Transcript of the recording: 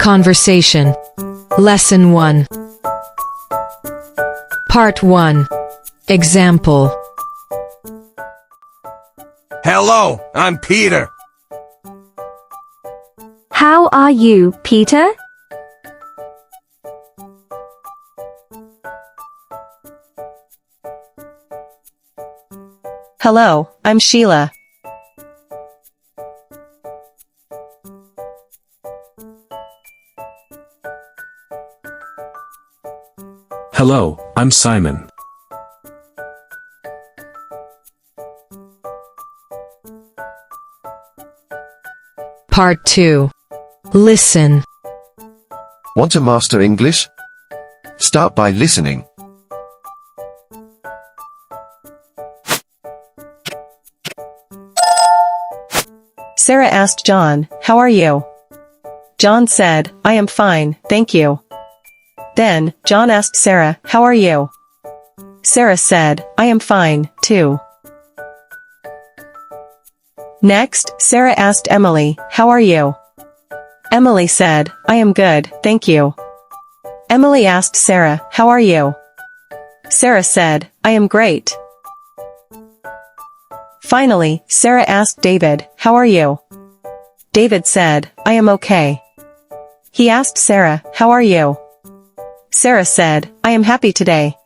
Conversation. Lesson 1. Part 1. Example. Hello, I'm Peter. How are you, Peter? Hello, I'm Sheila. Hello, I'm Simon. Part 2. Listen. Want to master English? Start by listening. Sarah asked John, "How are you?" John said, "I am fine, thank you." Then, John asked Sarah, "How are you?" Sarah said, "I am fine, too." Next, Sarah asked Emily, "How are you?" Emily said, "I am good, thank you." Emily asked Sarah, "How are you?" Sarah said, "I am great." Finally, Sarah asked David, "How are you?" David said, "I am okay." He asked Sarah, "How are you?" Sarah said, "I am happy today."